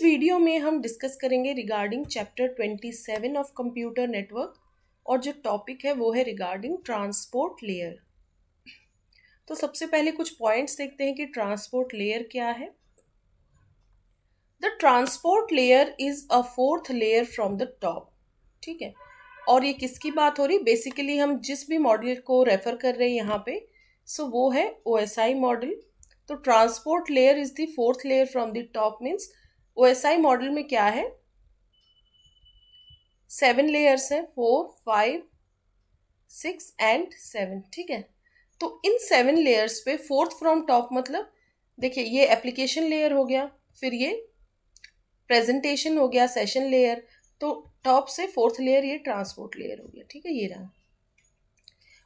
Video में हम discuss करेंगे regarding chapter 27 of computer network और जो टॉपिक है वो है रिगार्डिंग ट्रांसपोर्ट लेयर। तो सबसे पहले कुछ पॉइंट्स देखते हैं कि ट्रांसपोर्ट लेयर क्या है। The transport layer is a fourth layer from the top. ठीक है, और ये किसकी बात हो रही, बेसिकली हम जिस भी मॉडल को रेफर कर रहे हैं यहाँ पे, सो वो है OSI मॉडल। तो transport layer is the fourth layer from the top means OSI model में क्या है, 7 लेयर्स हैं, 4, 5, 6 एंड 7। ठीक है, तो इन 7 लेयर्स पे फोर्थ फ्रॉम टॉप मतलब देखिए ये एप्लीकेशन लेयर हो गया, फिर ये प्रेजेंटेशन हो गया, सेशन लेयर, तो टॉप से फोर्थ लेयर ये ट्रांसपोर्ट लेयर हो गया। ठीक है, ये रहा,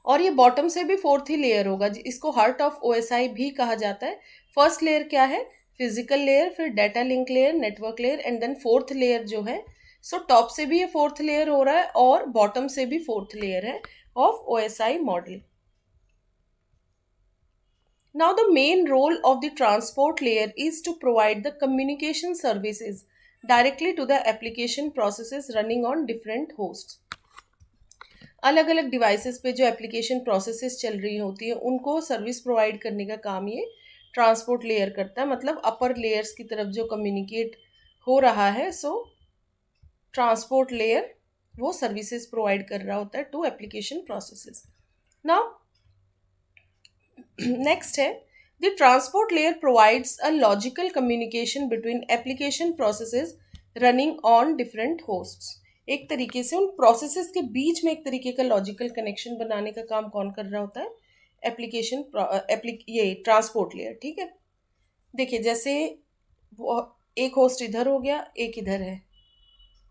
और ये बॉटम से भी फोर्थ ही लेयर होगा, इसको हार्ट ऑफ OSI भी कहा जाता है। फर्स्ट लेयर क्या है, फिजिकल लेयर, फिर data link layer, network layer, and then fourth layer जो है, सो टॉप से भी ये फोर्थ लेयर हो रहा है और बॉटम से भी फोर्थ लेयर है of OSI model. Now the main role of the transport layer is to provide the communication services directly to the application processes running on different hosts. अलग अलग devices पे जो एप्लीकेशन प्रोसेसेस चल रही होती है उनको सर्विस प्रोवाइड करने का काम ये ट्रांसपोर्ट लेयर करता है, मतलब अपर लेयर्स की तरफ जो कम्युनिकेट हो रहा है, सो ट्रांसपोर्ट लेयर वो सर्विसेज प्रोवाइड कर रहा होता है to application processes. Now next है, the transport layer provides a logical communication between application processes running on different hosts. एक तरीके से उन प्रोसेसेस के बीच में एक तरीके का लॉजिकल कनेक्शन बनाने का काम कौन कर रहा होता है, ये ट्रांसपोर्ट लेयर। ठीक है, देखिए जैसे एक होस्ट इधर हो गया, एक इधर है,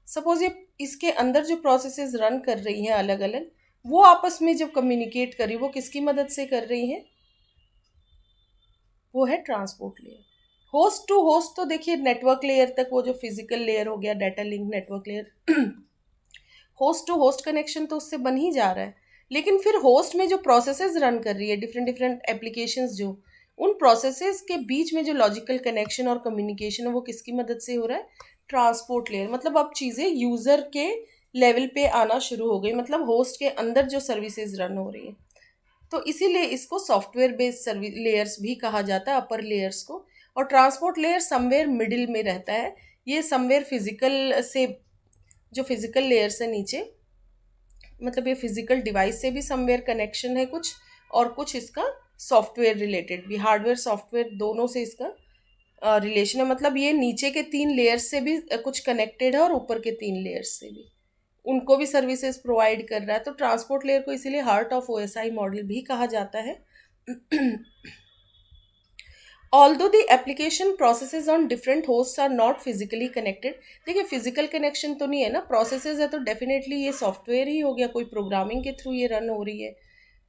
सपोज ये इसके अंदर जो प्रोसेसेस रन कर रही हैं अलग अलग, वो आपस में जब कम्युनिकेट कर रही, वो किसकी मदद से कर रही हैं, वो है transport layer. Host to host तो देखिए नेटवर्क लेयर तक, वो जो फिजिकल लेयर हो गया, data link, network layer, host to host connection तो उससे बन ही जा रहा है, लेकिन फिर होस्ट में जो प्रोसेसेस रन कर रही है डिफरेंट डिफरेंट एप्लीकेशंस, जो उन प्रोसेसेस के बीच में जो लॉजिकल कनेक्शन और कम्युनिकेशन है वो किसकी मदद से हो रहा है, ट्रांसपोर्ट लेयर। मतलब अब चीज़ें यूज़र के लेवल पे आना शुरू हो गई, मतलब होस्ट के अंदर जो सर्विसेज रन हो रही है, तो इसीलिए इसको सॉफ्टवेयर बेस्ड सर्विस लेयर्स भी कहा जाता है, अपर लेयर्स को। और ट्रांसपोर्ट लेयर समवेयर मिडिल में रहता है, ये समवेयर फिजिकल से, जो फिजिकल लेयर्स है नीचे, मतलब ये फिजिकल डिवाइस से भी समवेयर कनेक्शन है कुछ, और कुछ इसका सॉफ्टवेयर रिलेटेड भी, हार्डवेयर सॉफ्टवेयर दोनों से इसका रिलेशन है। मतलब ये नीचे के 3 लेयर्स से भी कुछ कनेक्टेड है और ऊपर के 3 लेयर्स से भी, उनको भी सर्विसेज प्रोवाइड कर रहा है। तो ट्रांसपोर्ट लेयर को इसीलिए हार्ट ऑफ OSI मॉडल भी कहा जाता है। Although the application processes on different hosts are not physically connected, देखिए फिजिकल कनेक्शन तो नहीं है ना, प्रोसेसेस है तो डेफिनेटली ये सॉफ्टवेयर ही हो गया, कोई प्रोग्रामिंग के थ्रू ये रन हो रही है,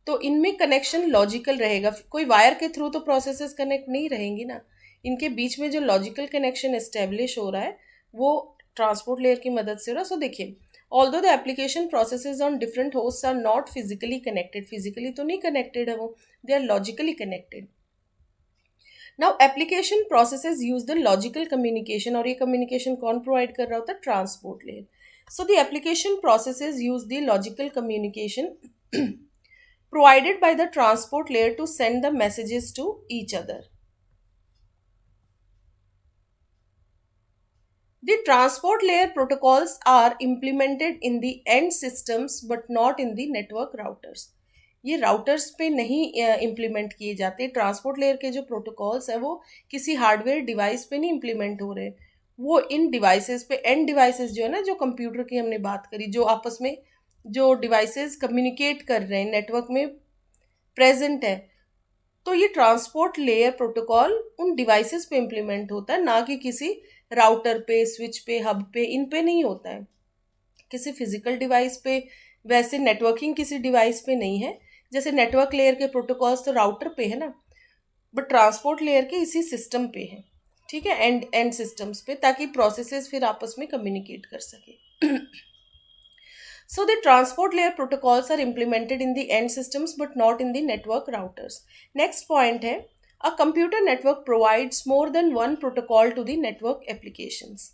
तो इनमें कनेक्शन लॉजिकल रहेगा। कोई वायर के थ्रू तो प्रोसेसेस कनेक्ट नहीं रहेंगी ना, इनके बीच में जो लॉजिकल कनेक्शन एस्टेब्लिश हो रहा है वो ट्रांसपोर्ट लेयर की मदद से हो रहा है। सो देखिए, although the application processes on different hosts are not physically connected, physically तो नहीं कनेक्टेड है वो, they are logically connected. Now application processes use the logical communication, और ये communication कौन provide कर रहा होता है, transport layer. So the application processes use the logical communication provided by the transport layer to send the messages to each other. The transport layer protocols are implemented in the end systems but not in the network routers. ये routers पे नहीं implement किए जाते, transport layer के जो protocols हैं वो किसी हार्डवेयर डिवाइस पे नहीं इम्प्लीमेंट हो रहे, वो इन डिवाइसेस पे, एंड डिवाइसेस जो है ना, जो कंप्यूटर की हमने बात करी, जो आपस में जो डिवाइसेस कम्युनिकेट कर रहे हैं, नेटवर्क में प्रेजेंट है, तो ये ट्रांसपोर्ट लेयर प्रोटोकॉल उन डिवाइसेस पे इम्प्लीमेंट होता है, ना कि किसी राउटर पे, स्विच पे, हब पे, इन पे नहीं होता है, किसी फिजिकल डिवाइस पे। वैसे नेटवर्किंग किसी डिवाइस पे नहीं है, जैसे नेटवर्क लेयर के प्रोटोकॉल्स तो राउटर पे है ना, बट ट्रांसपोर्ट लेयर के इसी सिस्टम पे है। ठीक है, एंड सिस्टम्स पे, ताकि प्रोसेसेस फिर आपस में कम्युनिकेट कर सके। So the transport layer protocols are implemented in the end systems but not in the network routers. Next point है, a computer network provides more than one protocol to the network applications.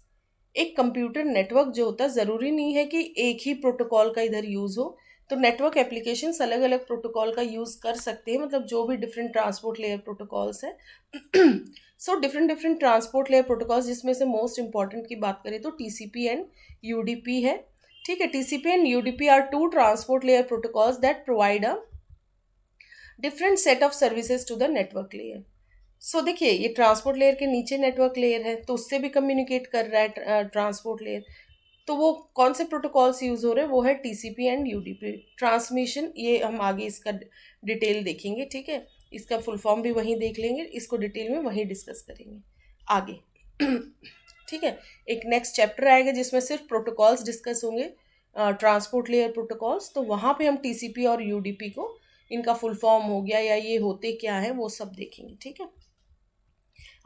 एक computer network जो होता है ज़रूरी नहीं है कि एक ही प्रोटोकॉल का इधर यूज़ हो, तो नेटवर्क एप्लीकेशंस अलग अलग प्रोटोकॉल का यूज़ कर सकते हैं, मतलब जो भी डिफरेंट ट्रांसपोर्ट लेयर प्रोटोकॉल्स हैं। So different different transport layer protocols, जिसमें से मोस्ट इंपॉर्टेंट की बात करें तो टीसीपी एंड यूडीपी है। ठीक है, TCP and UDP are two transport layer protocols that provide a different set of services to the network layer. So देखिए, ये ट्रांसपोर्ट लेयर के नीचे नेटवर्क लेयर है, तो उससे भी कम्युनिकेट कर रहा है ट्रांसपोर्ट लेयर। तो वो कौन से प्रोटोकॉल्स यूज हो रहे हैं, वो है टीसीपी एंड यूडीपी। ट्रांसमिशन, ये हम आगे इसका डिटेल देखेंगे, ठीक है, इसका फुल फॉर्म भी वहीं देख लेंगे, इसको डिटेल में वहीं डिस्कस करेंगे आगे। ठीक है, एक नेक्स्ट चैप्टर आएगा जिसमें सिर्फ प्रोटोकॉल्स डिस्कस होंगे, ट्रांसपोर्ट लेयर प्रोटोकॉल्स, तो वहाँ पे हम टीसीपी और यूडीपी को, इनका फुल फॉर्म हो गया या ये होते क्या है, वो सब देखेंगे। ठीक है,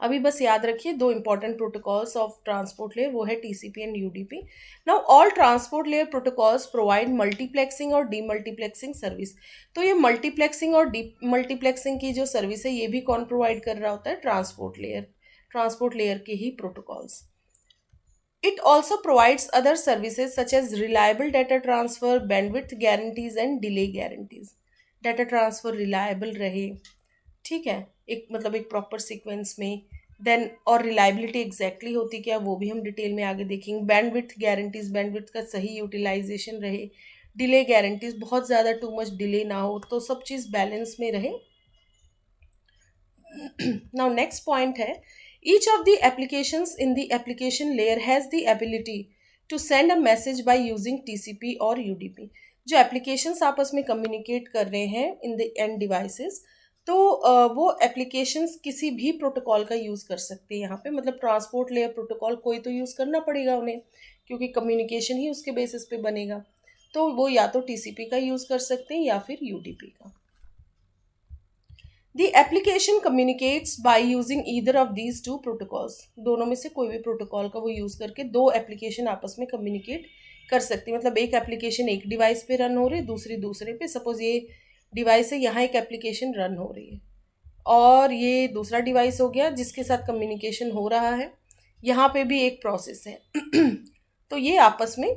अभी बस याद रखिए दो important protocols of transport layer, वो है TCP and UDP. Now all transport layer protocols provide multiplexing और डीमल्टीप्लेक्सिंग सर्विस। तो ये मल्टीप्लेक्सिंग और डी मल्टीप्लेक्सिंग की जो सर्विस है, ये भी कौन प्रोवाइड कर रहा होता है, ट्रांसपोर्ट लेयर के ही protocols. It also provides other services such as reliable data transfer, bandwidth guarantees and delay guarantees. Data transfer reliable रहे, ठीक है, एक मतलब एक प्रॉपर सीक्वेंस में, देन और रिलायबिलिटी एग्जैक्टली होती क्या, वो भी हम डिटेल में आगे देखेंगे। बैंडविड्थ गारंटीज, बैंडविड्थ का सही यूटिलाइजेशन रहे। डिले गारंटीज, बहुत ज़्यादा टू मच डिले ना हो, तो सब चीज़ बैलेंस में रहे। नाउ नेक्स्ट पॉइंट है, each of the applications in the application layer has the ability to send a message by using TCP और UDP। जो एप्लीकेशंस आपस में कम्युनिकेट कर रहे हैं इन द एंड डिवाइसेस, तो वो एप्लीकेशंस किसी भी प्रोटोकॉल का यूज़ कर सकते हैं यहाँ पे, मतलब ट्रांसपोर्ट लेयर प्रोटोकॉल कोई तो यूज़ करना पड़ेगा उन्हें, क्योंकि कम्युनिकेशन ही उसके बेसिस पे बनेगा। तो वो या तो टीसीपी का यूज़ कर सकते हैं या फिर यूडीपी का। The application communicates by using either of these two protocols। दोनों में से कोई भी प्रोटोकॉल का वो यूज़ करके दो एप्लीकेशन आपस में कम्युनिकेट कर सकती है। मतलब एक एप्लीकेशन एक डिवाइस पे रन हो रही है, दूसरी दूसरे पे। सपोज ये डिवाइस है, यहाँ एक एप्लीकेशन रन हो रही है, और ये दूसरा डिवाइस हो गया जिसके साथ कम्युनिकेशन हो रहा है, यहाँ पे भी एक प्रोसेस है। तो ये आपस में,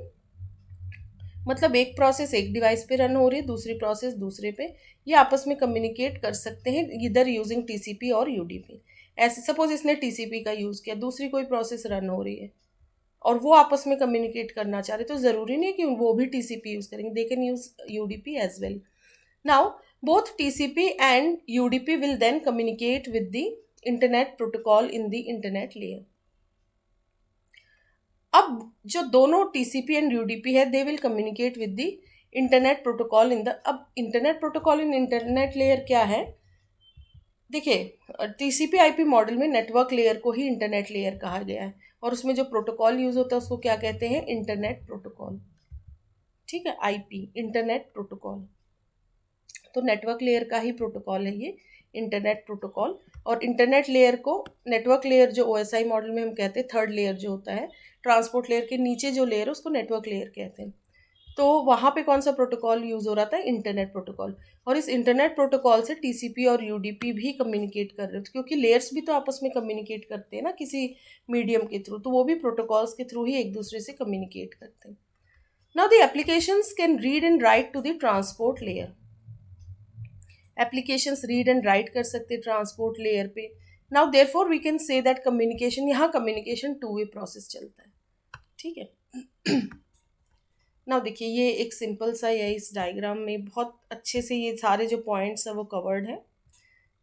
मतलब एक प्रोसेस एक डिवाइस पे रन हो रही है, दूसरी प्रोसेस दूसरे पे, ये आपस में कम्युनिकेट कर सकते हैं इधर यूजिंग टीसीपी और यूडीपी। ऐसे सपोज इसने टीसीपी का यूज़ किया, दूसरी कोई प्रोसेस रन हो रही है और वो आपस में कम्युनिकेट करना चाह रहे, तो ज़रूरी नहीं कि वो भी टीसीपी यूज़ करेंगे, they can use UDP as well. Now both TCP and UDP will then communicate with the internet protocol in the internet layer. अब जो दोनों टीसीपी एंड यूडीपी है, they will communicate with the internet protocol in the, अब internet protocol in internet layer क्या है, देखिए TCP IP model में network layer को ही इंटरनेट लेयर कहा गया है, और उसमें जो प्रोटोकॉल यूज होता है उसको क्या कहते हैं, इंटरनेट प्रोटोकॉल। ठीक है, आईपी इंटरनेट प्रोटोकॉल, तो नेटवर्क लेयर का ही प्रोटोकॉल है ये इंटरनेट प्रोटोकॉल। और इंटरनेट लेयर को, नेटवर्क लेयर जो ओएसआई मॉडल में हम कहते हैं थर्ड लेयर जो होता है, ट्रांसपोर्ट लेयर के नीचे जो लेयर है उसको नेटवर्क लेयर कहते हैं। तो वहाँ पे कौन सा प्रोटोकॉल यूज़ हो रहा था, इंटरनेट प्रोटोकॉल। और इस इंटरनेट प्रोटोकॉल से टीसीपी और यूडीपी भी कम्युनिकेट कर रहे थे, क्योंकि लेयर्स भी तो आपस में कम्युनिकेट करते हैं ना किसी मीडियम के थ्रू, तो वो भी प्रोटोकॉल्स के थ्रू ही एक दूसरे से कम्युनिकेट करते हैं। Now the applications can read and write to the transport layer. Applications read and write कर सकते हैं ट्रांसपोर्ट लेयर पे। Now therefore we can say that communication, यहाँ कम्युनिकेशन टू वे प्रोसेस चलता है। ठीक है, नाउ देखिए ये एक सिंपल सा है, इस डायग्राम में बहुत अच्छे से ये सारे जो पॉइंट्स हैं वो कवर्ड है।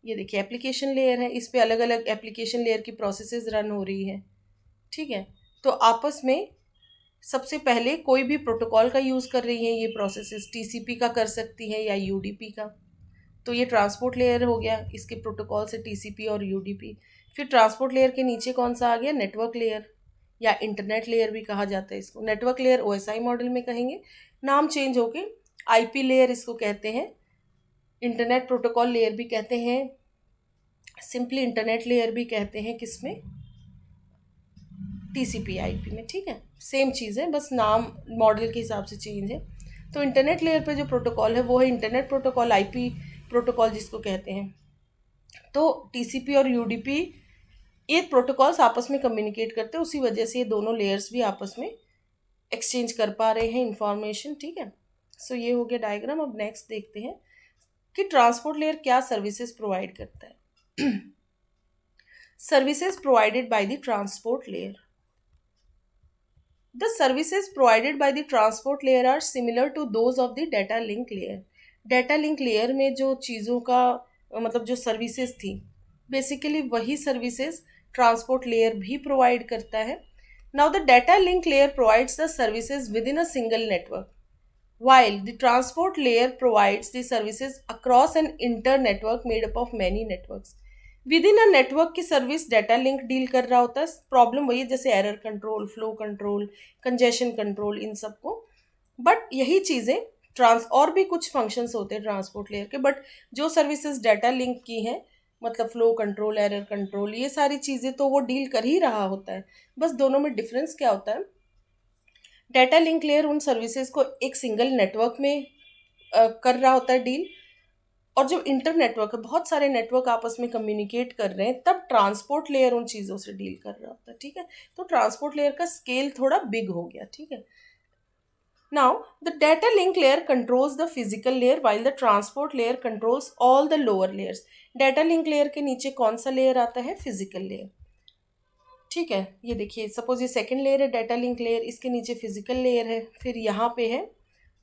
ये देखिए एप्लीकेशन लेयर है, इस पे अलग अलग एप्लीकेशन लेयर की प्रोसेसेस रन हो रही है। ठीक है, तो आपस में सबसे पहले कोई भी प्रोटोकॉल का यूज़ कर रही हैं ये प्रोसेसेस, टीसीपी का कर सकती हैं या यूडीपी का। तो ये ट्रांसपोर्ट लेयर हो गया, इसके प्रोटोकॉल से टीसीपी और यूडीपी। फिर ट्रांसपोर्ट लेयर के नीचे कौन सा आ गया, नेटवर्क लेयर या इंटरनेट लेयर भी कहा जाता है इसको। नेटवर्क लेयर ओएसआई मॉडल में कहेंगे, नाम चेंज होके आईपी लेयर इसको कहते हैं, इंटरनेट प्रोटोकॉल लेयर भी कहते हैं, सिंपली इंटरनेट लेयर भी कहते हैं, किसमें, टीसीपी आईपी में। ठीक है, सेम चीज़ है, बस नाम मॉडल के हिसाब से चेंज है। तो इंटरनेट लेयर पे जो प्रोटोकॉल है वो है इंटरनेट प्रोटोकॉल, आईपी प्रोटोकॉल जिसको कहते हैं। तो टीसीपी और यूडीपी ये प्रोटोकॉल्स आपस में कम्युनिकेट करते हैं, उसी वजह से ये दोनों लेयर्स भी आपस में एक्सचेंज कर पा रहे हैं इंफॉर्मेशन, ठीक है। सो ये हो गया डायग्राम। अब नेक्स्ट देखते हैं कि ट्रांसपोर्ट लेयर क्या सर्विसेज प्रोवाइड करता है। Services provided by the transport layer. The services provided by the transport layer are similar to those of the data link layer. Data link layer में जो चीज़ों का मतलब जो सर्विसेज थी, बेसिकली वही सर्विसेज ट्रांसपोर्ट लेयर भी प्रोवाइड करता है। Now the data link layer provides the services with in a single network, while the transport layer provides the services across an inter-network made up of many networks. Within a network की service data link deal कर रहा होता है। Problem वही है जैसे error control, flow control, congestion control, इन सबको। बट यही चीज़ें ट्रांस और भी कुछ फंक्शंस होते हैं ट्रांसपोर्ट लेयर के, बट जो सर्विसेज डाटा लिंक की हैं, मतलब फ्लो कंट्रोल, एरर कंट्रोल, ये सारी चीज़ें तो वो डील कर ही रहा होता है। बस दोनों में डिफरेंस क्या होता है, डाटा लिंक लेयर उन सर्विसेज को एक सिंगल नेटवर्क में कर रहा होता है डील, और जब इंटर नेटवर्क है, बहुत सारे नेटवर्क आपस में कम्युनिकेट कर रहे हैं, तब ट्रांसपोर्ट लेयर उन चीज़ों से डील कर रहा होता है, ठीक है। तो ट्रांसपोर्ट लेयर का स्केल थोड़ा बिग हो गया, ठीक है। Now the data link layer controls the physical layer while the transport layer controls all the lower layers. Data link layer के नीचे कौन सा लेयर आता है, फिजिकल लेयर, ठीक है। ये देखिए, सपोज ये सेकंड लेयर है डाटा लिंक लेयर, इसके नीचे फिजिकल लेयर है, फिर यहाँ पे है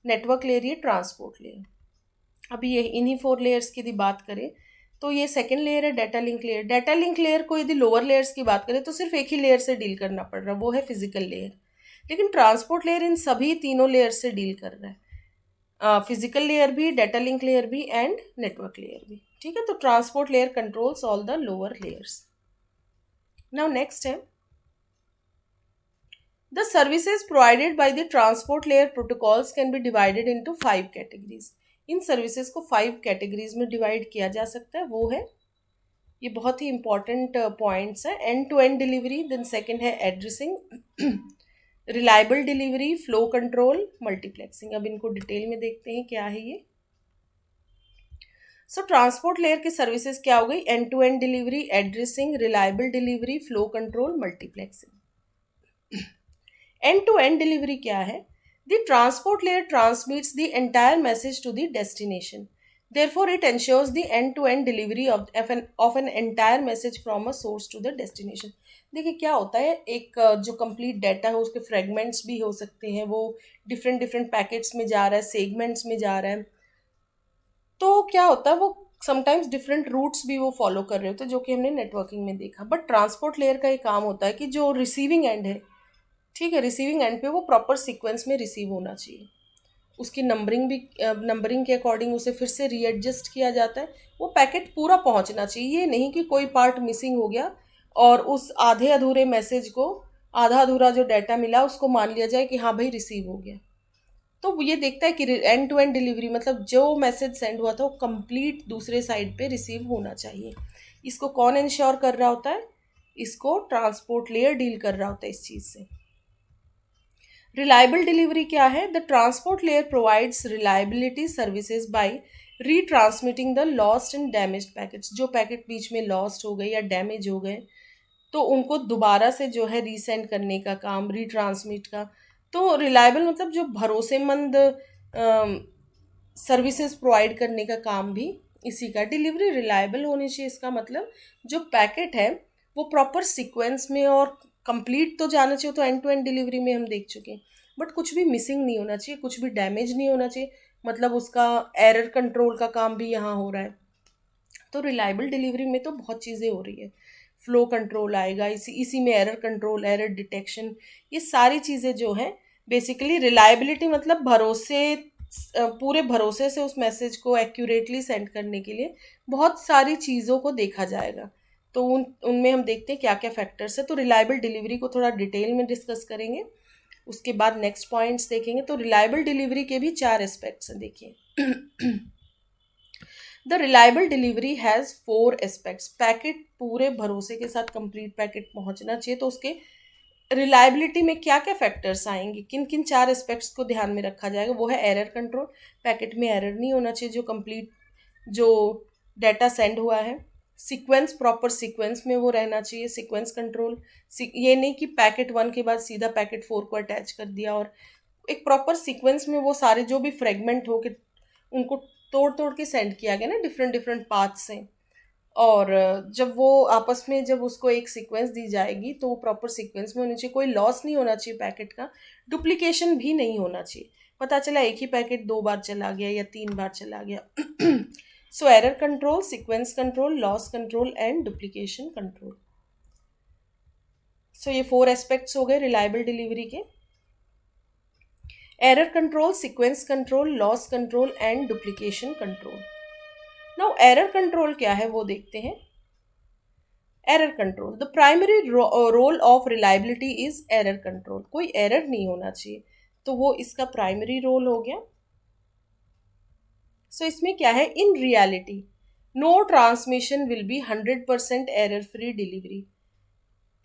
नेटवर्क लेयर, ये ट्रांसपोर्ट लेयर। अभी ये इन्हीं 4 लेयर्स की यदि बात करें तो ये सेकंड लेयर है data link layer. Data link layer को यदि लोअर लेयर्स की बात करें तो सिर्फ एक ही लेयर से डील करना पड़ रहा है, वो है फिजिकल लेयर। लेकिन ट्रांसपोर्ट लेयर इन सभी तीनों लेयर से डील कर रहा है, फिजिकल लेयर भी, डाटा लिंक लेयर भी एंड नेटवर्क लेयर भी, ठीक है। तो transport layer controls all the lower layers. Now next है the services provided by the transport layer protocols can be divided into 5 categories. In services को 5 categories में divide किया जा सकता है, वो है, ये बहुत ही इंपॉर्टेंट पॉइंट्स है। End to end delivery, then second है addressing, reliable delivery, flow control, multiplexing. अब इनको डिटेल में देखते हैं क्या है ये। सो ट्रांसपोर्ट लेयर की सर्विसेज क्या हो गई, end to end delivery, addressing, reliable delivery, flow control, multiplexing. End to end delivery क्या है, the transport layer transmits the entire message to the destination, therefore it ensures the end to end delivery of an entire message from a source to the destination. देखिए क्या होता है, एक जो complete data है उसके फ्रेगमेंट्स भी हो सकते हैं, वो डिफरेंट डिफरेंट पैकेट्स में जा रहा है, सेगमेंट्स में जा रहा है, तो क्या होता है वो समटाइम्स डिफरेंट रूट्स भी वो फॉलो कर रहे होते हैं, जो कि हमने नेटवर्किंग में देखा। बट ट्रांसपोर्ट लेयर का एक काम होता है कि जो रिसीविंग एंड है, ठीक है, रिसीविंग एंड पे वो प्रॉपर सीक्वेंस में रिसीव होना चाहिए, उसकी नंबरिंग भी नंबरिंग के अकॉर्डिंग उसे फिर से रीएडजस्ट किया जाता है, वो पैकेट पूरा पहुंचना चाहिए। ये नहीं कि कोई पार्ट मिसिंग हो गया और उस आधे अधूरे मैसेज को, आधा अधूरा जो डाटा मिला उसको मान लिया जाए कि हाँ भाई रिसीव हो गया। तो ये देखता है कि एंड टू एंड डिलीवरी मतलब जो मैसेज सेंड हुआ था वो कंप्लीट दूसरे साइड पे रिसीव होना चाहिए। इसको कौन इंश्योर कर रहा होता है, इसको ट्रांसपोर्ट लेयर डील कर रहा होता है इस चीज़ से। रिलायबल डिलीवरी क्या है, the transport layer provides reliability services by retransmitting the lost and damaged packets. जो पैकेट बीच में लॉस्ट हो गए या डैमेज हो गए तो उनको दोबारा से जो है रीसेंड करने का काम, रीट्रांसमिट का। तो रिलायबल मतलब जो भरोसेमंद सर्विसेज प्रोवाइड करने का काम भी इसी का। डिलीवरी रिलायबल होनी चाहिए, इसका मतलब जो पैकेट है वो प्रॉपर सीक्वेंस में और कंप्लीट तो जाना चाहिए, तो एंड टू एंड डिलीवरी में हम देख चुके हैं, बट कुछ भी मिसिंग नहीं होना चाहिए, कुछ भी डैमेज नहीं होना चाहिए, मतलब उसका एरर कंट्रोल का काम भी यहाँ हो रहा है। तो रिलायबल डिलीवरी में तो बहुत चीज़ें हो रही है, फ्लो कंट्रोल आएगा, इसी में एरर कंट्रोल, एरर डिटेक्शन, ये सारी चीज़ें जो हैं बेसिकली रिलायबिलिटी मतलब भरोसे, पूरे भरोसे से उस मैसेज को एक्यूरेटली सेंड करने के लिए बहुत सारी चीज़ों को देखा जाएगा। तो उनमें हम देखते हैं क्या क्या फैक्टर्स है। तो रिलायबल डिलीवरी को थोड़ा डिटेल में डिस्कस करेंगे, उसके बाद नेक्स्ट पॉइंट्स देखेंगे। तो रिलायबल डिलीवरी के भी 4 एस्पेक्ट्स हैं, देखिए। The reliable delivery has 4 aspects. Packet पूरे भरोसे के साथ कंप्लीट पैकेट पहुंचना चाहिए, तो उसके रिलायबिलिटी में क्या क्या फैक्टर्स आएंगे, किन किन 4 एस्पेक्ट्स को ध्यान में रखा जाएगा। वो है एरर कंट्रोल, पैकेट में एरर नहीं होना चाहिए जो कंप्लीट जो डाटा सेंड हुआ है। सीक्वेंस, प्रॉपर सीक्वेंस में वो रहना चाहिए, सीक्वेंस कंट्रोल। ये नहीं कि पैकेट 1 के बाद सीधा पैकेट 4 को अटैच कर दिया, और एक प्रॉपर सीक्वेंस में वो सारे जो भी फ्रेगमेंट हो के उनको तोड़ तोड़ के सेंड किया गया ना डिफरेंट डिफरेंट पाथ से। और जब वो आपस में जब उसको एक सीक्वेंस दी जाएगी तो वो प्रॉपर सीक्वेंस में होनी चाहिए, कोई लॉस नहीं होना चाहिए पैकेट का, डुप्लीकेशन भी नहीं होना चाहिए। पता चला एक ही पैकेट 2 बार चला गया या 3 बार चला गया। So error control, sequence control, loss control and duplication control. So ये 4 एस्पेक्ट्स हो गए रिलायबल डिलीवरी के। Error control, sequence control, loss control and duplication control. Now error control क्या है वो देखते हैं। Error control, the primary role of reliability is error control. कोई एरर नहीं होना चाहिए, तो वो इसका प्राइमरी रोल हो गया। सो इसमें क्या है, in reality no transmission will be 100% error free delivery.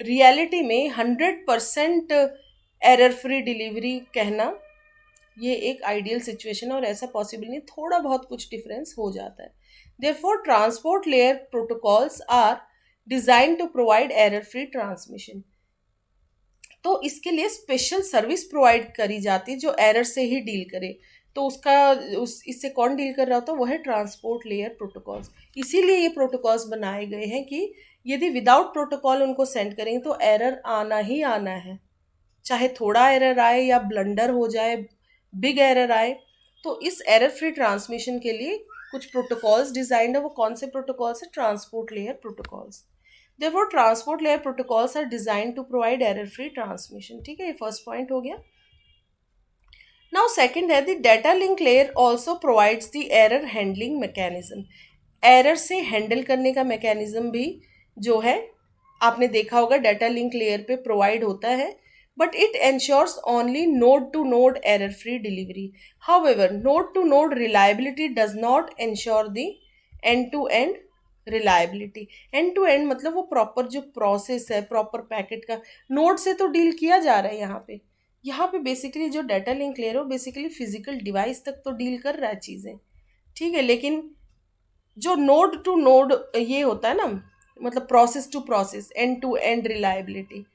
Reality में 100% एरर फ्री डिलीवरी कहना ये एक आइडियल सिचुएशन, और ऐसा पॉसिबल नहीं, थोड़ा बहुत कुछ डिफरेंस हो जाता है। Therefore transport layer protocols are design to provide error free transmission. तो इसके लिए स्पेशल सर्विस प्रोवाइड करी जाती है जो एरर से ही डील करे। तो इससे कौन डील कर रहा होता है, वो है ट्रांसपोर्ट लेयर प्रोटोकॉल्स। इसीलिए ये प्रोटोकॉल्स बनाए गए हैं कि यदि विदाउट प्रोटोकॉल उनको सेंड करेंगे तो एरर आना ही आना है, चाहे थोड़ा एरर आए या ब्लंडर हो जाए, बिग एरर आए। तो इस एरर फ्री ट्रांसमिशन के लिए कुछ प्रोटोकॉल्स डिजाइंड है। वो कौन से प्रोटोकॉल्स है, transport layer protocols. Therefore transport layer protocols are design to provide error free transmission. ठीक है, ये फर्स्ट पॉइंट हो गया। नाउ सेकंड है, the data link layer also provides the error handling mechanism. Error से हैंडल करने का मैकेनिज्म भी जो है आपने देखा होगा डाटा लिंक लेयर पे प्रोवाइड होता है, but it ensures only node to node error free delivery. However, node to node reliability does not ensure the end to end reliability. end to end मतलब वो प्रॉपर जो process है, proper packet का node से तो deal किया जा रहा है। यहाँ पे बेसिकली जो डाटा लिंक ले रहे हो बेसिकली फिजिकल डिवाइस तक तो डील कर रहा है चीज़ें, ठीक है। लेकिन जो नोड टू नोड ये होता है ना, मतलब process to process, end to end reliability,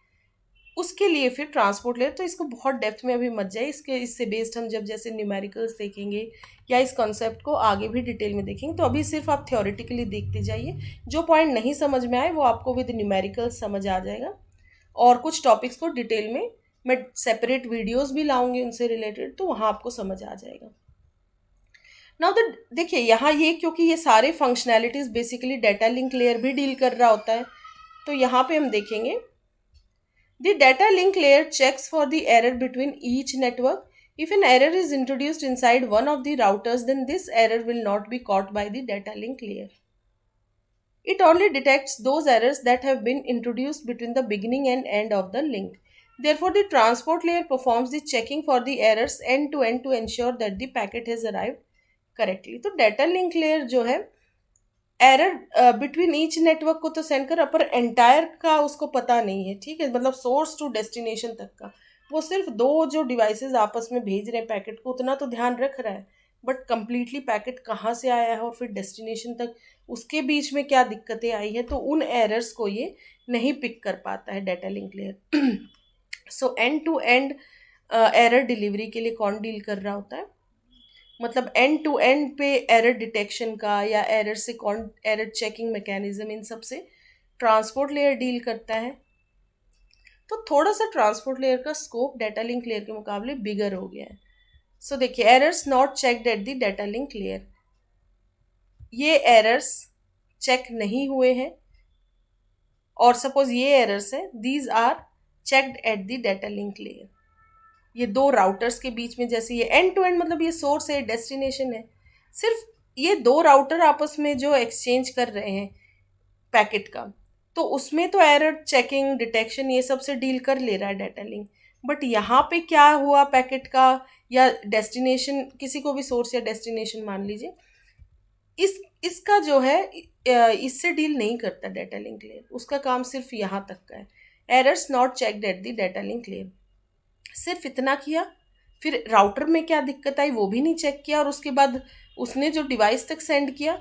उसके लिए फिर ट्रांसपोर्ट लेयर। तो इसको बहुत डेप्थ में अभी मत जाए, इससे बेस्ड हम जब जैसे न्यूमेरिकल्स देखेंगे या इस कॉन्सेप्ट को आगे भी डिटेल में देखेंगे, तो अभी सिर्फ आप थ्योरेटिकली देखते जाइए। जो पॉइंट नहीं समझ में आए वो आपको विद न्यूमेरिकल्स समझ आ जाएगा, और कुछ टॉपिक्स को डिटेल में मैं सेपरेट वीडियोस भी लाऊंगी उनसे रिलेटेड, तो वहाँ आपको समझ आ जाएगा। नाउ द देखिए यहाँ ये, क्योंकि ये सारे functionalities basically data link layer भी डील कर रहा होता है, तो यहाँ पे हम देखेंगे the data link layer checks for the error between each network. If an error is introduced inside one of the routers, then this error will not be caught by the data link layer. It only detects those errors that have been introduced between the beginning and end of the link. Therefore, the transport layer performs the checking for the errors end to end to ensure that the packet has arrived correctly. तो data link layer जो है error between each network को तो send कर, पर entire का उसको पता नहीं है, ठीक है, मतलब सोर्स टू डेस्टिनेशन तक का। वो सिर्फ 2 जो डिवाइसेस आपस में भेज रहे हैं पैकेट को उतना तो ध्यान रख रहा है, बट कंप्लीटली पैकेट कहाँ से आया है और फिर डेस्टिनेशन तक उसके बीच में क्या दिक्कतें आई है, तो उन एरर्स को ये नहीं पिक कर पाता है data link layer. So end to end error delivery के लिए कौन डील कर रहा होता है, मतलब एंड टू एंड पे एरर डिटेक्शन का या एरर से कौन एरर चेकिंग मैकेनिज्म, इन सब से ट्रांसपोर्ट लेयर डील करता है। तो थोड़ा सा ट्रांसपोर्ट लेयर का स्कोप डाटा लिंक लेयर के मुकाबले बिगर हो गया है। सो देखिए, errors not checked at the data link layer, ये एरर्स चेक नहीं हुए हैं, और सपोज ये एरर्स है, these are checked at the data link layer. ये 2 राउटर्स के बीच में, जैसे ये एंड टू एंड मतलब ये सोर्स है, डेस्टिनेशन है, सिर्फ ये 2 राउटर आपस में जो एक्सचेंज कर रहे हैं पैकेट का, तो उसमें तो एरर चेकिंग डिटेक्शन ये सब से डील कर ले रहा है डाटा लिंक। बट यहाँ पे क्या हुआ पैकेट का या डेस्टिनेशन, किसी को भी सोर्स या डेस्टिनेशन मान लीजिए, इसका जो है इससे डील नहीं करता डाटा लिंक लेयर, उसका काम सिर्फ यहाँ तक का है। Errors not checked at the data link layer, सिर्फ इतना किया, फिर राउटर में क्या दिक्कत आई वो भी नहीं चेक किया, और उसके बाद उसने जो डिवाइस तक सेंड किया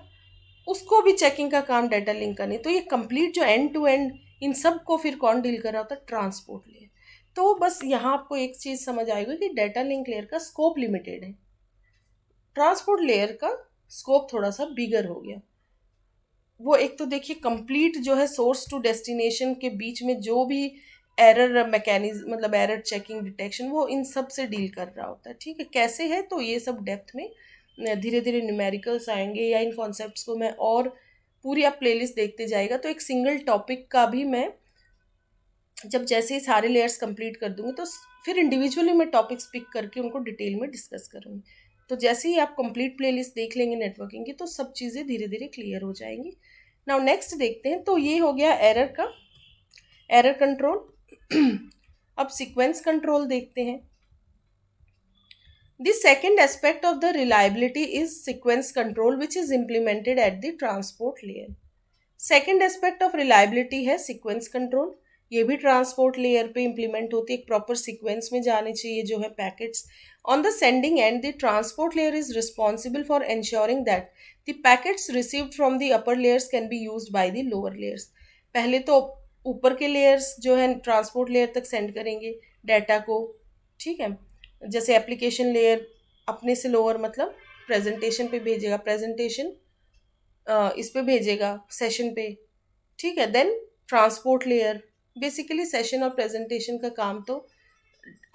उसको भी चेकिंग का काम डाटा लिंक का नहीं। तो ये कंप्लीट जो एंड टू एंड इन सब को फिर कौन डील कर रहा होता है? Transport layer. तो बस यहाँ आपको एक चीज़ समझ आएगी कि डाटा लिंक लेयर का स्कोप लिमिटेड है, ट्रांसपोर्ट लेयर का स्कोप थोड़ा सा बिगर हो गया। वो एक तो देखिए कंप्लीट जो है सोर्स टू डेस्टिनेशन के बीच में जो भी एरर मैकेनिज्म, मतलब एरर चेकिंग डिटेक्शन, वो इन सब से डील कर रहा होता है। ठीक है, कैसे है तो ये सब डेप्थ में धीरे धीरे न्यूमेरिकल्स आएंगे, या इन कॉन्सेप्ट्स को मैं और पूरी आप प्लेलिस्ट देखते जाएगा तो एक सिंगल टॉपिक का भी मैं जब जैसे ही सारे लेयर्स कंप्लीट कर दूंगी तो फिर इंडिविजुअली मैं टॉपिक्स पिक करके उनको डिटेल में डिस्कस करूँगी। तो जैसे ही आप कंप्लीट प्लेलिस्ट देख लेंगे नेटवर्किंग की तो सब चीज़ें धीरे धीरे क्लियर हो जाएंगी। नाउ नेक्स्ट देखते हैं, तो ये हो गया एरर का, एरर कंट्रोल। अब सीक्वेंस कंट्रोल देखते हैं। The second aspect of the reliability is sequence control, which is implemented at the transport layer. Second aspect of reliability है सीक्वेंस कंट्रोल। ये भी ट्रांसपोर्ट लेयर पे इम्प्लीमेंट होती है, एक प्रॉपर सीक्वेंस में जाने चाहिए जो है packets. On the sending and the transport layer is responsible for ensuring that the packets received from the upper layers can be used by the lower layers. पहले तो ऊपर के लेयर्स जो है ट्रांसपोर्ट लेयर तक सेंड करेंगे data को, ठीक है। जैसे एप्लीकेशन लेयर अपने से लोअर मतलब प्रेजेंटेशन पे भेजेगा, प्रेजेंटेशन इस पे भेजेगा सेशन पे, ठीक है। Then transport layer, basically session और प्रेजेंटेशन का काम तो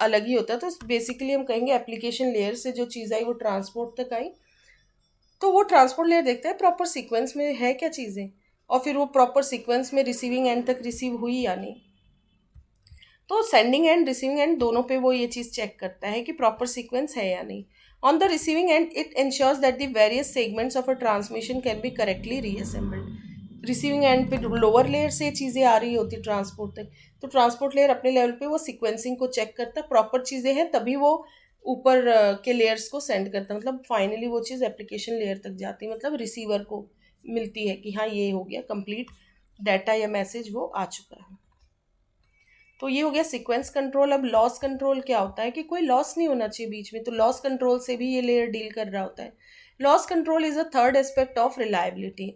अलग ही होता है। तो बेसिकली हम कहेंगे एप्लीकेशन लेयर से जो चीज़ आई वो ट्रांसपोर्ट तक आई, तो वो ट्रांसपोर्ट लेयर देखता है प्रॉपर सीक्वेंस में है क्या चीज़ें, और फिर वो प्रॉपर सीक्वेंस में रिसीविंग एंड तक रिसीव हुई या नहीं। तो सेंडिंग एंड रिसीविंग एंड दोनों पे वो ये चीज़ चेक करता है कि प्रॉपर सीक्वेंस है या नहीं। On the receiving end it ensures that the various segments of a transmission can be correctly reassembled. Receiving end पे लोअर लेयर से चीज़ें आ रही होती ट्रांसपोर्ट तक, तो ट्रांसपोर्ट लेयर अपने लेवल पे वो सीक्वेंसिंग को चेक करता है, प्रॉपर चीज़ें हैं तभी वो ऊपर के लेयर्स को सेंड करता है। मतलब फाइनली वो चीज़ एप्लीकेशन लेयर तक जाती है, मतलब रिसीवर को मिलती है कि हाँ ये हो गया कंप्लीट डाटा या मैसेज वो आ चुका है। तो ये हो गया सीक्वेंस कंट्रोल। अब लॉस कंट्रोल क्या होता है कि कोई लॉस नहीं होना चाहिए बीच में, तो लॉस कंट्रोल से भी ये लेयर डील कर रहा होता है। Loss control is a third aspect of reliability.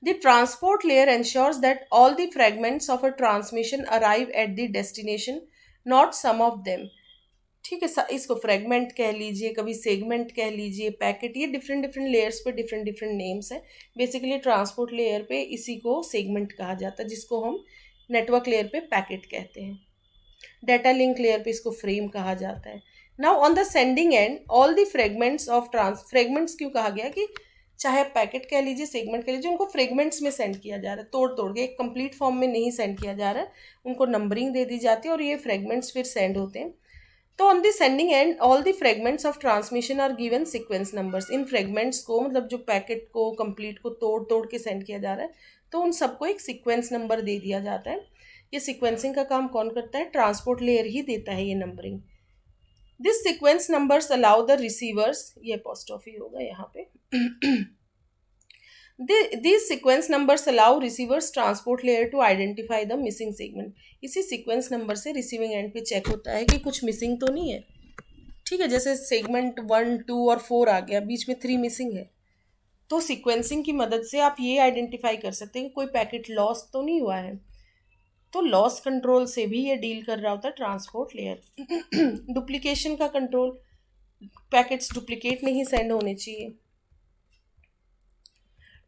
The transport layer ensures that all the fragments of a transmission arrive at the destination, not some of them. ठीक है, इसको फ्रेगमेंट कह लीजिए, कभी सेगमेंट कह लीजिए, पैकेट, ये डिफरेंट डिफरेंट लेयर्स पे डिफरेंट डिफरेंट नेम्स हैं। बेसिकली ट्रांसपोर्ट लेयर पे इसी को सेगमेंट कहा जाता है, जिसको हम नेटवर्क लेयर पे पैकेट कहते हैं। डाटा लिंक लेयर पे इसको फ्रेम कहा जाता है। Now on the sending end all the fragments of fragments क्यों कहा गया कि चाहे आप पैकेट कह लीजिए, सेगमेंट कह लीजिए, उनको फ्रेगमेंट्स में सेंड किया जा रहा है, तोड़ तोड़ के, एक कंप्लीट फॉर्म में नहीं सेंड किया जा रहा है, उनको नंबरिंग दे दी जाती है और ये फ्रेगमेंट्स फिर सेंड होते हैं। तो on the sending end all the fragments of transmission are given sequence numbers. इन फ्रेगमेंट्स को, मतलब जो पैकेट को कंप्लीट को तोड़ तोड़ के सेंड किया जा रहा है, तो उन सबको एक सीक्वेंस नंबर दे दिया जाता है। ये सीक्वेंसिंग का काम कौन करता है? ट्रांसपोर्ट लेयर ही देता है ये numbering. This sequence numbers allow the receivers, ये अपोस्ट्रोफी होगा यहाँ पे। These sequence numbers allow receivers transport layer to identify the missing segment. इसी सीक्वेंस नंबर से रिसीविंग एंड पे चेक होता है कि कुछ मिसिंग तो नहीं है, ठीक है। जैसे सेगमेंट 1, 2 और 4 आ गया, बीच में 3 मिसिंग है, तो सीक्वेंसिंग की मदद से आप ये आइडेंटिफाई कर सकते हैं कि कोई पैकेट लॉस तो नहीं हुआ है। तो लॉस कंट्रोल से भी ये डील कर रहा होता है ट्रांसपोर्ट लेयर। डुप्लीकेशन का कंट्रोल, पैकेट्स डुप्लीकेट नहीं सेंड होने चाहिए।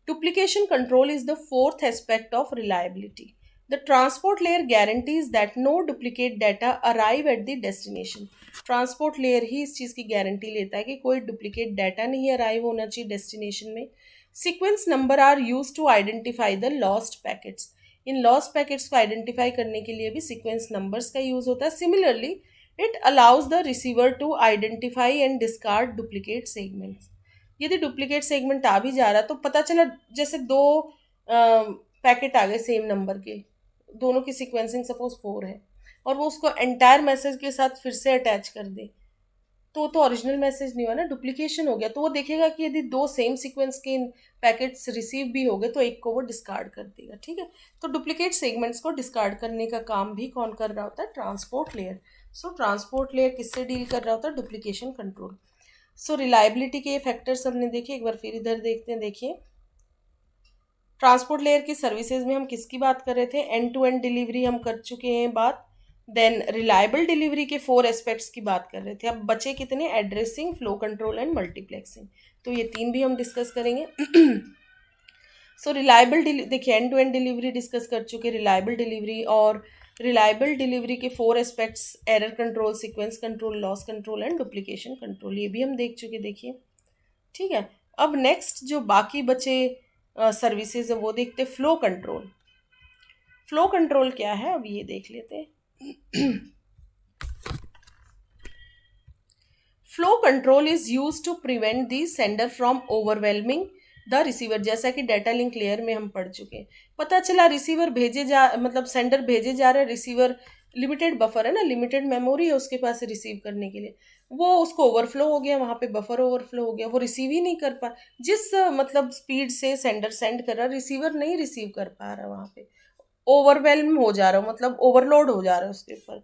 Duplication control is the fourth aspect of reliability. The transport layer guarantees that no duplicate data arrive at the destination. Transport layer ही इस चीज़ की गारंटी लेता है कि कोई डुप्लीकेट डाटा नहीं अराइव होना चाहिए डेस्टिनेशन में। Sequence number are use to identify the lost packets. इन लॉस्ट पैकेट्स को आइडेंटिफाई करने के लिए भी सीक्वेंस नंबर्स का यूज होता है। Similarly it allows the receiver to identify and discard duplicate segments. यदि डुप्लीकेट सेगमेंट आ भी जा रहा है तो पता चला जैसे 2 पैकेट आ गए सेम नंबर के, दोनों की सीक्वेंसिंग सपोज 4 है, और वो उसको एंटायर मैसेज के साथ फिर से अटैच कर दे, तो ओरिजिनल मैसेज नहीं हुआ ना, डुप्लीकेशन हो गया। तो वो देखेगा कि यदि 2 सेम सीक्वेंस के पैकेट्स रिसीव भी हो गए तो एक को वो डिस्कार्ड कर देगा, ठीक है। तो डुप्लीकेट सेगमेंट्स को डिस्कार्ड करने का काम भी कौन कर रहा होता है? Transport layer. So transport layer किससे डील कर रहा होता है? Duplication control. सो रिलायबिलिटी के फैक्टर्स हमने देखे, एक बार फिर इधर देखते हैं। देखिए ट्रांसपोर्ट लेयर की सर्विसेज में हम किसकी बात कर रहे थे, एंड टू एंड डिलीवरी हम कर चुके हैं बात। देन रिलायबल डिलीवरी के 4 एस्पेक्ट्स की बात कर रहे थे। अब बचे कितने, addressing, flow control and multiplexing. तो ये 3 भी हम डिस्कस करेंगे। सो रिलायबल देखिए end to end delivery discuss कर चुके, रिलायबल डिलीवरी। और रिलायबल डिलीवरी के 4 aspects, error control, sequence control, loss control and duplication control, ये भी हम देख चुके। देखिए ठीक है। अब नेक्स्ट जो बाकी बचे सर्विसेज है वो देखते, फ्लो कंट्रोल। फ्लो कंट्रोल क्या है, अब ये देख लेते हैं। Flow control is use to prevent the sender from overwhelming the receiver. जैसा कि डाटा लिंक लेयर में हम पढ़ चुके हैं, पता चला रिसीवर भेजे जा मतलब सेंडर भेजे जा रहा है, रिसीवर लिमिटेड बफर है ना, लिमिटेड मेमोरी है उसके पास रिसीव करने के लिए, वो उसको ओवरफ्लो हो गया, वहां पे बफर ओवरफ्लो हो गया, वो रिसीव ही नहीं कर पा, जिस मतलब स्पीड से सेंडर सेंड कर रहा, रिसीवर नहीं रिसीव कर पा रहा, वहां पे ओवरवेलम हो जा रहा हो, मतलब ओवरलोड हो जा रहा है उसके ऊपर।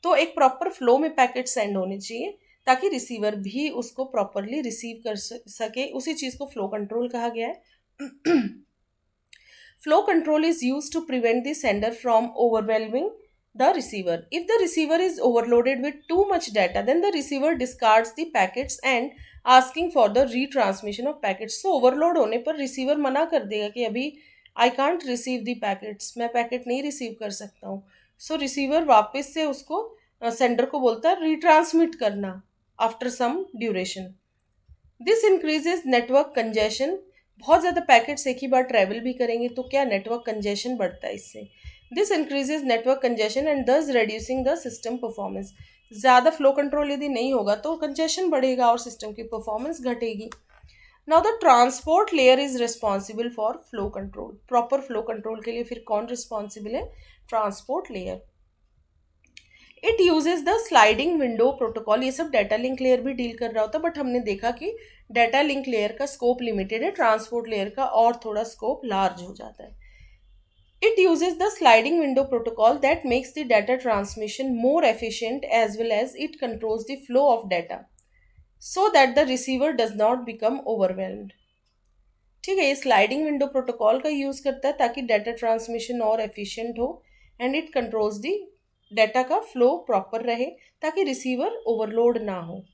तो एक प्रॉपर फ्लो में पैकेट सेंड होने चाहिए ताकि रिसीवर भी उसको प्रॉपरली रिसीव कर सके, उसी चीज को फ्लो कंट्रोल कहा गया है। Flow control is use to prevent the sender from overwhelming the receiver. If the receiver is overloaded with too much data, then the receiver discards the packets and asking for the retransmission of packets. So overload होने पर receiver मना कर देगा कि अभी I can't receive the packets, मैं packet नहीं receive कर सकता हूँ। So receiver वापस से उसको सेंडर को बोलता है रिट्रांसमिट करना after some duration. This increases network congestion. बहुत ज़्यादा पैकेट्स एक ही बार ट्रैवल भी करेंगे तो क्या नेटवर्क कंजेशन बढ़ता है इससे। This increases network congestion and दस रेड्यूसिंग द सिस्टम परफॉर्मेंस। ज़्यादा फ्लो कंट्रोल यदि नहीं होगा तो कंजेशन बढ़ेगा और सिस्टम की परफॉर्मेंस घटेगी। Now the transport layer is responsible for flow control. Proper flow control के लिए फिर कौन रिस्पॉन्सिबल है, transport layer. It uses the sliding window protocol. ये सब डाटा लिंक लेयर भी डील कर रहा होता है, बट हमने देखा कि डाटा लिंक लेयर का स्कोप लिमिटेड है, ट्रांसपोर्ट लेयर का और थोड़ा स्कोप लार्ज हो जाता है। It uses the sliding window protocol that makes the data transmission more efficient as well as it controls the flow of data so that the receiver does not become overwhelmed. ठीक है, ये sliding window protocol का use करता है ताकि data transmission और efficient हो and it controls the data का फ्लो प्रॉपर रहे ताकि रिसीवर ओवरलोड ना हो।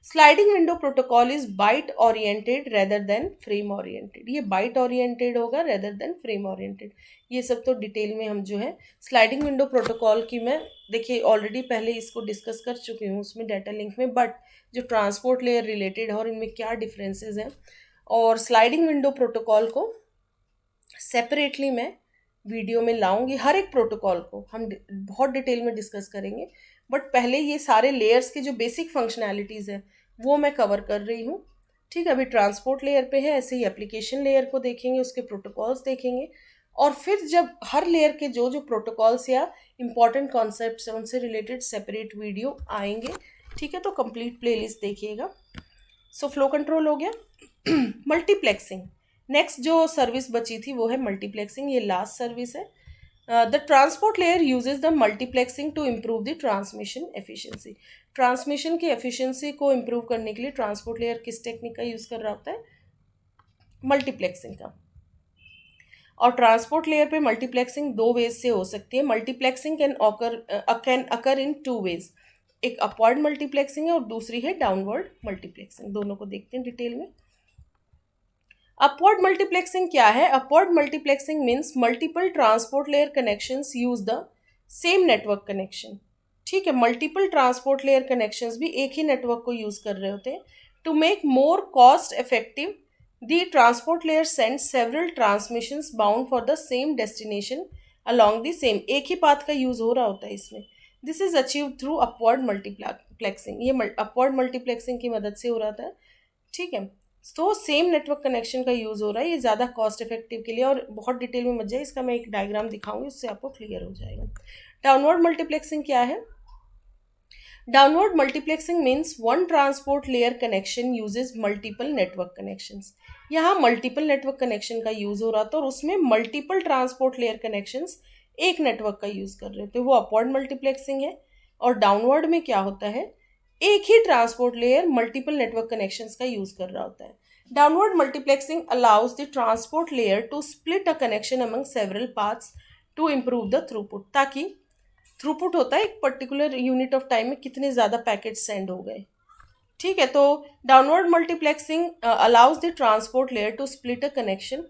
Sliding window protocol is byte oriented rather than frame oriented. ये बाइट ओरिएंटेड होगा रेदर देन फ्रेम ओरिएंटेड। ये सब तो डिटेल में हम जो है स्लाइडिंग विंडो प्रोटोकॉल की मैं देखिए ऑलरेडी पहले इसको डिस्कस कर चुकी हूँ उसमें डाटा लिंक में, बट जो ट्रांसपोर्ट लेयर रिलेटेड है और इनमें क्या डिफरेंसेस हैं और स्लाइडिंग विंडो प्रोटोकॉल को सेपरेटली मैं वीडियो में लाऊंगी। हर एक प्रोटोकॉल को हम बहुत डिटेल में डिस्कस करेंगे, बट पहले ये सारे लेयर्स के जो बेसिक फंक्शनैलिटीज़ है वो मैं कवर कर रही हूँ। ठीक है, अभी ट्रांसपोर्ट लेयर पे है, ऐसे ही एप्लीकेशन लेयर को देखेंगे, उसके प्रोटोकॉल्स देखेंगे, और फिर जब हर लेयर के जो जो प्रोटोकॉल्स या इंपॉर्टेंट कॉन्सेप्ट्स हैं उनसे रिलेटेड सेपरेट वीडियो आएंगे। ठीक है, तो कंप्लीट प्लेलिस्ट देखिएगा। सो फ्लो कंट्रोल हो गया। मल्टीप्लेक्सिंग, नेक्स्ट जो सर्विस बची थी वो है मल्टीप्लेक्सिंग, ये लास्ट सर्विस है। The transport layer uses the multiplexing to improve the transmission efficiency. Transmission की एफिशिएंसी को इम्प्रूव करने के लिए ट्रांसपोर्ट लेयर किस टेक्निक का यूज़ कर रहा होता है, मल्टीप्लेक्सिंग का। और ट्रांसपोर्ट लेयर पे मल्टीप्लेक्सिंग 2 वेज से हो सकती है। Multiplexing can occur in 2 ways, एक अपवर्ड मल्टीप्लेक्सिंग है और दूसरी है डाउनवर्ड मल्टीप्लेक्सिंग। दोनों को देखते हैं डिटेल में। अपवर्ड मल्टीप्लेक्सिंग क्या है, upward multiplexing means multiple transport layer connections use the same network connection. ठीक है, मल्टीपल ट्रांसपोर्ट लेयर कनेक्शंस भी एक ही नेटवर्क को यूज कर रहे होते हैं। To make more cost effective the transport layer send several transmissions bound for the same destination along the same. एक ही पाथ का यूज हो रहा होता है इसमें। This is achieve through upward multiplexing. ये अपवर्ड मल्टीप्लेक्सिंग की मदद से हो रहा था। ठीक है, तो सेम नेटवर्क कनेक्शन का यूज़ हो रहा है, ये ज़्यादा कॉस्ट इफेक्टिव के लिए। और बहुत डिटेल में मत जाए, इसका मैं एक डायग्राम दिखाऊंगी, उससे आपको क्लियर हो जाएगा। डाउनवर्ड मल्टीप्लेक्सिंग क्या है, downward multiplexing means one transport layer connection uses multiple network connections. यहाँ मल्टीपल नेटवर्क कनेक्शन का यूज़ हो रहा था और उसमें मल्टीपल ट्रांसपोर्ट लेयर कनेक्शंस एक नेटवर्क का यूज़ कर रहे थे, वो अपवर्ड मल्टीप्लेक्सिंग है। और डाउनवर्ड में क्या होता है एक ही transport layer multiple network connections का यूज कर रहा होता है. Downward multiplexing allows the transport layer to split a connection among several paths to improve the throughput. ताकि थ्रूपुट होता है एक पर्टिकुलर यूनिट ऑफ टाइम में कितने ज़्यादा पैकेट सेंड हो गए. ठीक है, तो downward multiplexing allows the transport layer to split a connection.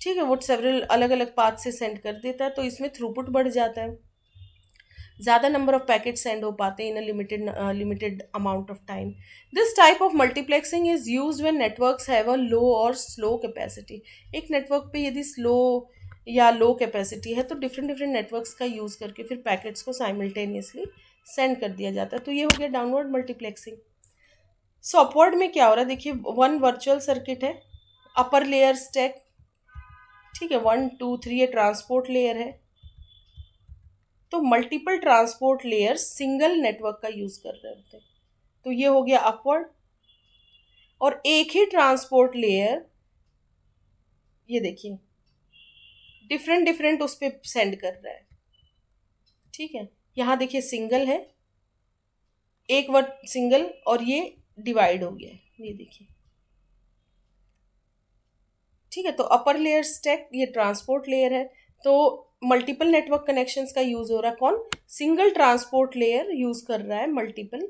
ठीक है, वो सेवरल अलग अलग पाथ से सेंड कर देता है, तो इसमें थ्रूपुट बढ़ जाता है, ज़्यादा नंबर ऑफ पैकेट सेंड हो पाते हैं in a limited amount of time. This type of multiplexing is used when networks have a low or slow capacity. एक नेटवर्क पे यदि स्लो या लो कैपेसिटी है तो डिफरेंट डिफरेंट नेटवर्क्स का यूज़ करके फिर पैकेट्स को साइमल्टेनियसली सेंड कर दिया जाता है. तो ये हो गया डाउनवर्ड मल्टीप्लेक्सिंग. सो अपवर्ड में क्या हो रहा है, देखिए वन वर्चुअल सर्किट है, अपर लेयर स्टैक. ठीक है, 1 2 3 ये ट्रांसपोर्ट लेयर है. तो multiple transport layer single network का यूज कर रहे होते हैं. तो ये हो गया अपवर्ड. और एक ही ट्रांसपोर्ट लेयर, ये देखिए डिफरेंट डिफरेंट उस पर सेंड कर रहा है. ठीक है, यहाँ देखिए सिंगल है, एक वर्ड सिंगल, और ये डिवाइड हो गया है, ये देखिए. ठीक है, तो अपर लेयर स्टैक ये ट्रांसपोर्ट लेयर है. तो मल्टीपल नेटवर्क कनेक्शंस का यूज हो रहा है, कौन, सिंगल ट्रांसपोर्ट लेयर यूज कर रहा है मल्टीपल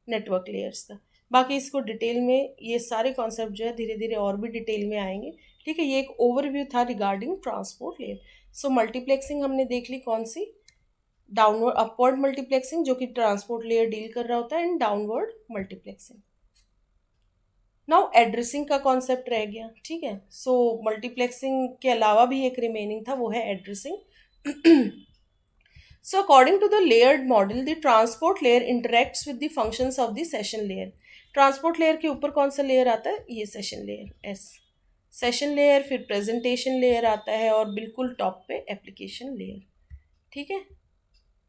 नेटवर्क लेयर्स का. बाकी इसको डिटेल में ये सारे कॉन्सेप्ट जो है धीरे धीरे और भी डिटेल में आएंगे. ठीक है, ये एक ओवरव्यू था रिगार्डिंग ट्रांसपोर्ट लेयर. सो मल्टीप्लेक्सिंग हमने देख ली, कौन सी, डाउनवर्ड अपवर्ड मल्टीप्लेक्सिंग जो कि ट्रांसपोर्ट लेयर डील कर रहा होता है, and downward multiplexing. Now addressing का कॉन्सेप्ट रह गया. ठीक है, सो मल्टीप्लेक्सिंग के अलावा भी एक रिमेनिंग था, वो है addressing. So according to the layered model the transport layer interacts with the functions of the session layer. Transport layer के ऊपर कौन सा लेयर आता है, ये session layer, as session layer. फिर प्रेजेंटेशन लेयर आता है, और बिल्कुल टॉप पे एप्लीकेशन लेयर. ठीक है,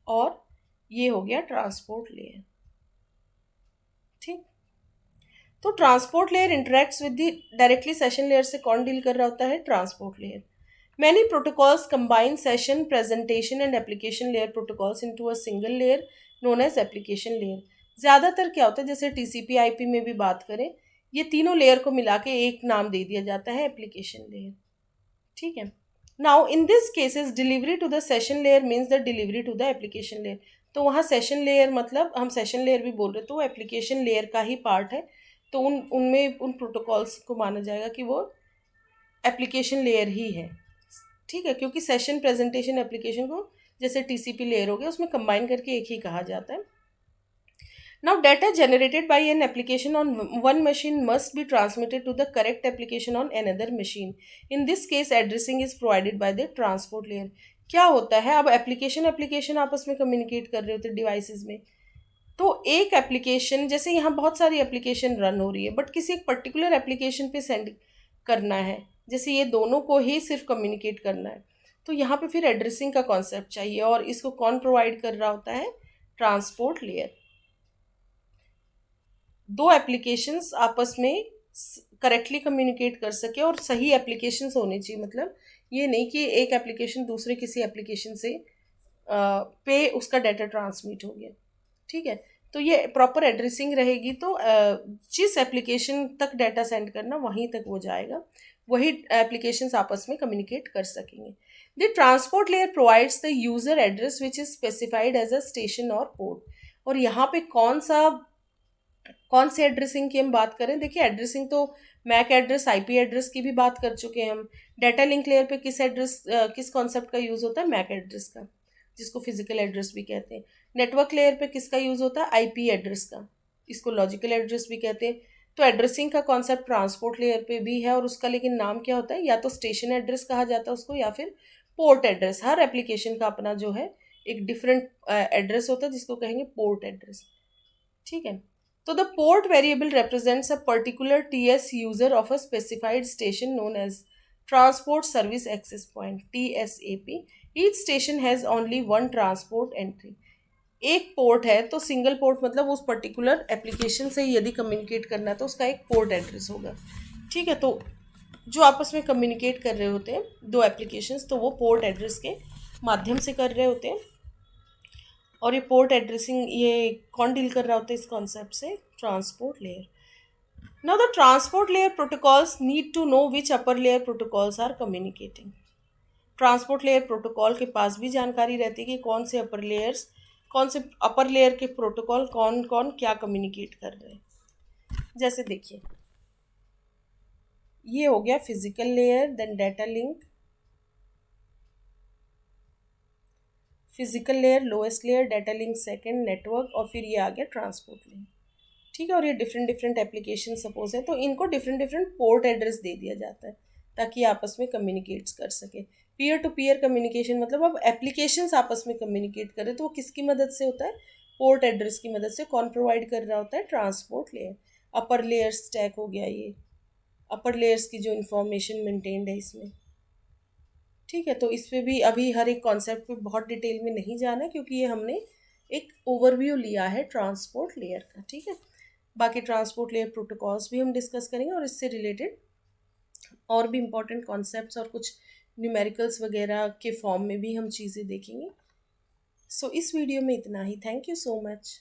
और ये हो गया ट्रांसपोर्ट लेयर. ठीक, तो transport layer interacts with the directly session layer से कौन डील कर रहा होता है, transport layer. Many protocols combine session, presentation and application layer protocols into a single layer known as application layer. ज़्यादातर क्या होता है, जैसे टीसीपी आईपी में भी बात करें, ये तीनों लेयर को मिला के एक नाम दे दिया जाता है, एप्लीकेशन लेयर. ठीक है, now in this cases delivery to the session layer means the delivery to the application layer. तो वहाँ सेशन लेयर मतलब हम सेशन लेयर भी बोल रहे, तो वो एप्लीकेशन लेयर का ही पार्ट है. तो उनमें उन प्रोटोकॉल्स को माना जाएगा कि वो एप्लीकेशन लेयर ही है. ठीक है, क्योंकि सेशन, प्रेजेंटेशन, एप्लीकेशन को जैसे टीसीपी लेयर हो गया उसमें कंबाइन करके एक ही कहा जाता है. Now data generated by an application on one machine must be transmitted to the correct application on another machine. In this case addressing is provided by the transport layer. क्या होता है, अब एप्लीकेशन आपस में कम्युनिकेट कर रहे होते हैं डिवाइसेस में. तो एक एप्लीकेशन, जैसे यहाँ बहुत सारी एप्लीकेशन रन हो रही है, बट किसी एक पर्टिकुलर एप्लीकेशन पे सेंड करना है, जैसे ये दोनों को ही सिर्फ कम्युनिकेट करना है, तो यहाँ पे फिर एड्रेसिंग का कॉन्सेप्ट चाहिए. और इसको कौन प्रोवाइड कर रहा होता है, ट्रांसपोर्ट लेयर. दो एप्लीकेशंस आपस में करेक्टली कम्युनिकेट कर सके, और सही एप्लीकेशंस होने चाहिए. मतलब ये नहीं कि एक एप्लीकेशन दूसरे किसी एप्लीकेशन से पे उसका डाटा ट्रांसमिट हो गया. ठीक है, तो ये प्रॉपर एड्रेसिंग रहेगी, तो जिस एप्लीकेशन तक डाटा सेंड करना वहीं तक वो जाएगा, वही एप्लीकेशंस आपस में कम्युनिकेट कर सकेंगे. The transport layer provides the user address which is specified as a station और पोर्ट. और यहाँ पे कौन से एड्रेसिंग की हम बात करें, देखिए एड्रेसिंग तो मैक एड्रेस, आईपी एड्रेस की भी बात कर चुके हैं हम. डाटा लिंक लेयर पे किस कॉन्सेप्ट का यूज़ होता है, मैक एड्रेस का, जिसको फिजिकल एड्रेस भी कहते हैं. नेटवर्क लेयर पे किसका यूज़ होता है, आईपी एड्रेस का, इसको लॉजिकल एड्रेस भी कहते हैं. तो एड्रेसिंग का कॉन्सेप्ट ट्रांसपोर्ट लेयर पे भी है, और उसका लेकिन नाम क्या होता है, या तो स्टेशन एड्रेस कहा जाता है उसको, या फिर पोर्ट एड्रेस. हर एप्लीकेशन का अपना जो है एक डिफरेंट एड्रेस होता है जिसको कहेंगे पोर्ट एड्रेस. ठीक है, तो the port variable represents a particular TS user of a specified station known as Transport Service Access Point, TSAP. Each station has only one transport entry. एक पोर्ट है, तो सिंगल पोर्ट मतलब उस particular application से यदि communicate करना है तो उसका एक पोर्ट एड्रेस होगा. ठीक है, तो जो आपस में कम्युनिकेट कर रहे होते हैं दो एप्लीकेशंस, तो वो पोर्ट एड्रेस के माध्यम से कर रहे होते हैं. और ये पोर्ट एड्रेसिंग ये कौन डील कर रहा होता है इस कॉन्सेप्ट से? Transport layer. Now the transport layer protocols need to know which upper layer protocols are communicating. Transport layer protocol के पास भी जानकारी रहती है कि कौन से अपर लेयर के प्रोटोकॉल कौन कौन क्या कम्युनिकेट कर रहे हैं. जैसे देखिए, ये हो गया physical layer, then data link, physical layer lowest layer, data link second, network, और फिर ये आ गया ट्रांसपोर्ट लेयर. ठीक है, और ये डिफरेंट डिफरेंट एप्लीकेशन सपोज है तो इनको डिफरेंट डिफरेंट पोर्ट एड्रेस दे दिया जाता है ताकि आपस में कम्युनिकेट्स कर सके. पीयर टू पीयर कम्युनिकेशन मतलब अब एप्लीकेशंस आपस में कम्युनिकेट करें तो वो किसकी मदद से होता है? पोर्ट एड्रेस की मदद से. कौन प्रोवाइड कर रहा होता है? Transport layer. Upper layer stack हो गया ये, अपर लेयर्स की जो इंफॉर्मेशन मेंटेन्ड है इसमें. ठीक है, तो इस पे भी अभी हर एक कॉन्सेप्ट पे बहुत डिटेल में नहीं जाना है क्योंकि ये हमने एक ओवरव्यू लिया है ट्रांसपोर्ट लेयर का. ठीक है, बाकी ट्रांसपोर्ट लेयर प्रोटोकॉल्स भी हम डिस्कस करेंगे और इससे रिलेटेड और भी इम्पोर्टेंट कॉन्सेप्ट्स और कुछ न्यूमेरिकल्स वगैरह के फॉर्म में भी हम चीज़ें देखेंगे. सो इस वीडियो में इतना ही. Thank you so much.